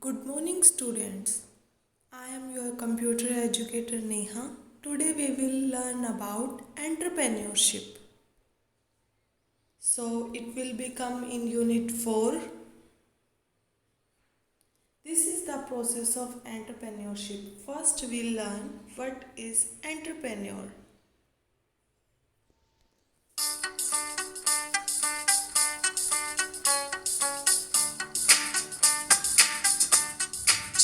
Good morning, students. I am your computer educator Neha. Today we will learn about entrepreneurship. So it will become in unit 4. This is the process of entrepreneurship. First we'll learn what is entrepreneur.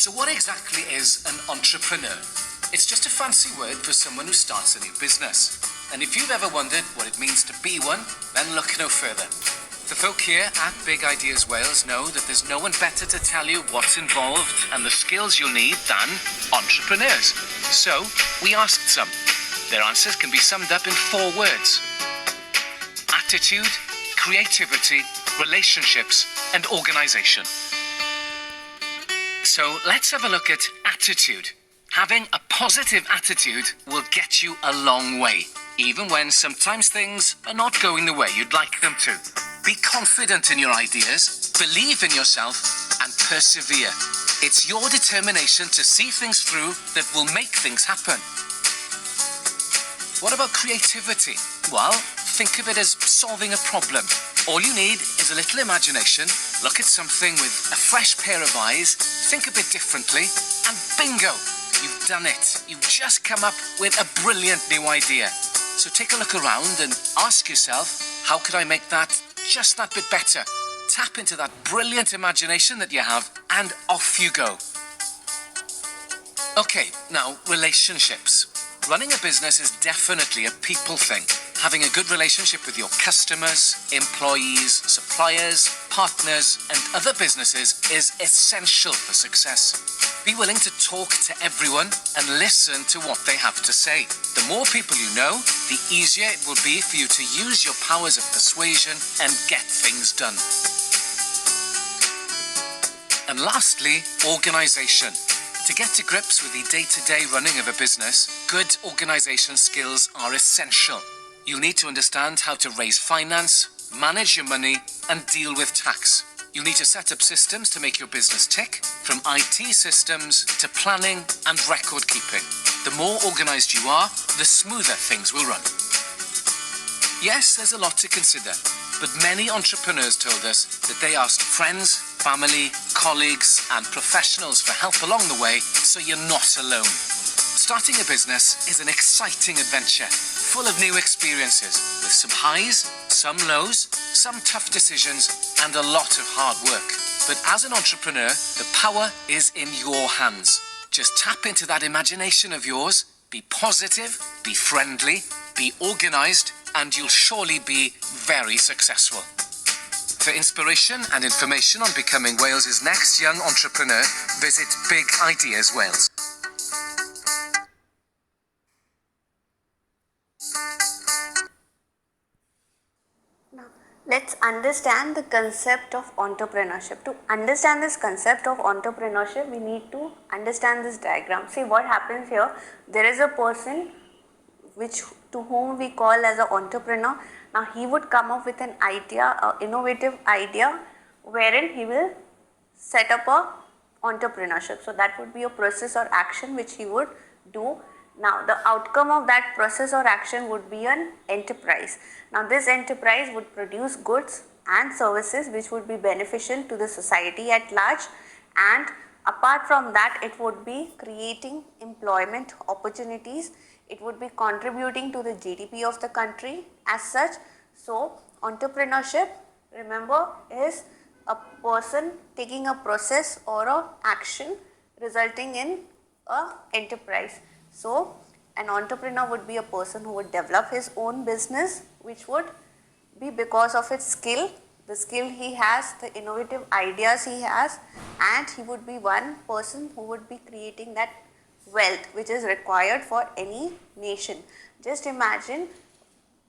So what exactly is an entrepreneur? It's just a fancy word for someone who starts a new business. And if you've ever wondered what it means to be one, then look no further. The folk here at Big Ideas Wales know that there's no one better to tell you what's involved and the skills you'll need than entrepreneurs. So we asked some. Their answers can be summed up in 4 words: attitude, creativity, relationships, and organisation. So let's have a look at attitude. Having a positive attitude will get you a long way, even when sometimes things are not going the way you'd like them to. Be confident in your ideas, believe in yourself, and persevere. It's your determination to see things through that will make things happen. What about creativity? Well, think of it as solving a problem. All you need is a little imagination, look at something with a fresh pair of eyes, think a bit differently, and bingo! You've done it. You've just come up with a brilliant new idea. So take a look around and ask yourself, how could I make that just that bit better? Tap into that brilliant imagination that you have, and off you go. Okay, now relationships. Running a business is definitely a people thing. Having a good relationship with your customers, employees, suppliers, partners, and other businesses is essential for success. Be willing to talk to everyone and listen to what they have to say. The more people you know, the easier it will be for you to use your powers of persuasion and get things done. And lastly, organisation. To get to grips with the day-to-day running of a business, good organisation skills are essential. You'll need to understand how to raise finance, manage your money, and deal with tax. You'll need to set up systems to make your business tick, from IT systems to planning and record keeping. The more organised you are, the smoother things will run. Yes, there's a lot to consider, but many entrepreneurs told us that they asked friends, family, colleagues, and professionals for help along the way, so you're not alone. Starting a business is an exciting adventure, full of new experiences, with some highs, some lows, some tough decisions, and a lot of hard work. But as an entrepreneur, the power is in your hands. Just tap into that imagination of yours, be positive, be friendly, be organised, and you'll surely be very successful. For inspiration and information on becoming Wales's next young entrepreneur, visit Big Ideas Wales. Now, let's understand the concept of entrepreneurship. To understand this concept of entrepreneurship, we need to understand this diagram. See what happens here. There is a person to whom we call as an entrepreneur. Now, he would come up with an idea, an innovative idea, wherein he will set up a entrepreneurship. So that would be a process or action which he would do. Now, the outcome of that process or action would be an enterprise. Now, this enterprise would produce goods and services which would be beneficial to the society at large, and apart from that, it would be creating employment opportunities. It would be contributing to the GDP of the country as such. So, entrepreneurship, remember, is a person taking a process or a action resulting in a enterprise. So, an entrepreneur would be a person who would develop his own business, which would be because of its skill, the skill he has, the innovative ideas he has, and he would be one person who would be creating that wealth which is required for any nation. Just imagine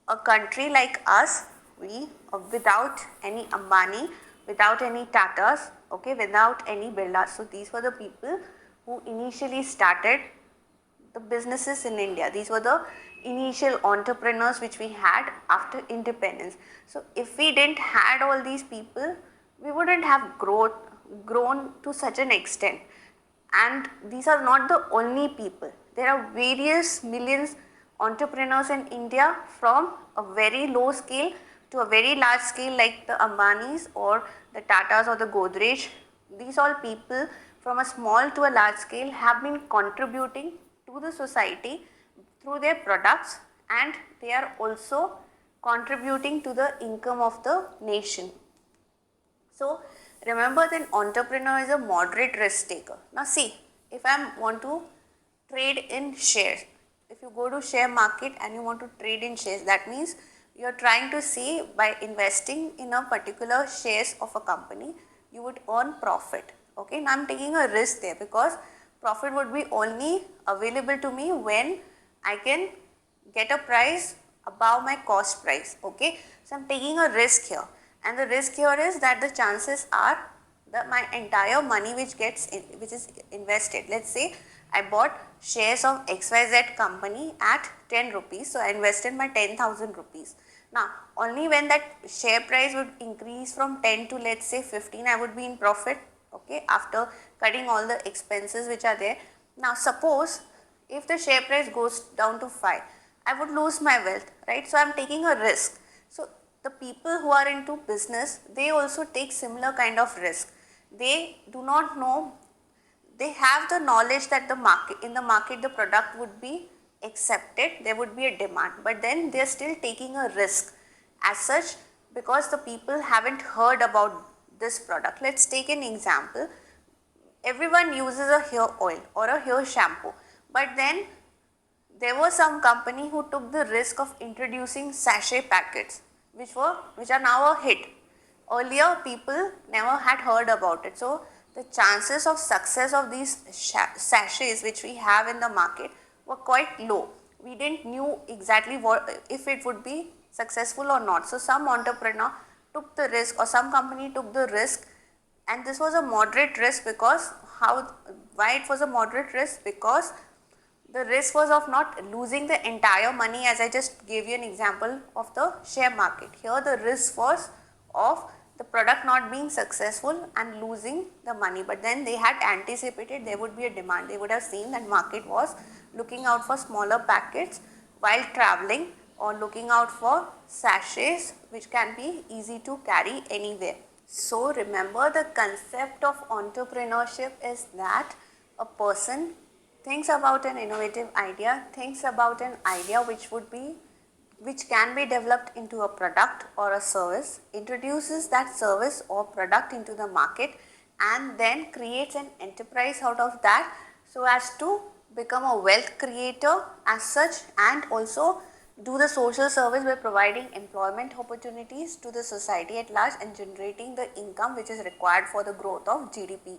a country like us, without any Ambani, without any Tatas, okay, without any Birlas. So these were the people who initially started the businesses in India. These were the initial entrepreneurs which we had after independence. So if we didn't had all these people, we wouldn't have growth, grown to such an extent. And these are not the only people. There are various millions entrepreneurs in India from a very low scale to a very large scale like the Ambanis or the Tatas or the Godrej. These all people from a small to a large scale have been contributing to the society through their products, and they are also contributing to the income of the nation. So remember that entrepreneur is a moderate risk taker. Now see, if I want to trade in shares, if you go to share market and you want to trade in shares, that means you are trying to see by investing in a particular shares of a company, you would earn profit. Okay, now I am taking a risk there because profit would be only available to me when I can get a price above my cost price. Okay, so I am taking a risk here, and the risk here is that the chances are that my entire money which is invested, let's say I bought shares of XYZ company at 10 rupees, so I invested my 10,000 rupees. Now only when that share price would increase from 10 to let's say 15, I would be in profit. Okay, after cutting all the expenses which are there. Now suppose if the share price goes down to 5, I would lose my wealth, right? So I am taking a risk. So the people who are into business, they also take similar kind of risk. They do not know, they have the knowledge that in the market the product would be accepted, there would be a demand, but then they are still taking a risk as such because the people haven't heard about this product. Let's take an example. Everyone uses a hair oil or a hair shampoo, but then there was some company who took the risk of introducing sachet packets which are now a hit. Earlier people never had heard about it, so the chances of success of these sachets which we have in the market were quite low. We didn't knew exactly if it would be successful or not. So some entrepreneur took the risk or some company took the risk, and this was a moderate risk because why it was a moderate risk? Because the risk was of not losing the entire money, as I just gave you an example of the share market. Here the risk was of the product not being successful and losing the money, but then they had anticipated there would be a demand. They would have seen that market was looking out for smaller packets while traveling, or looking out for sachets which can be easy to carry anywhere. So remember, the concept of entrepreneurship is that a person thinks about an innovative idea, thinks about an idea which can be developed into a product or a service, introduces that service or product into the market, and then creates an enterprise out of that so as to become a wealth creator as such, and also do the social service by providing employment opportunities to the society at large and generating the income which is required for the growth of GDP.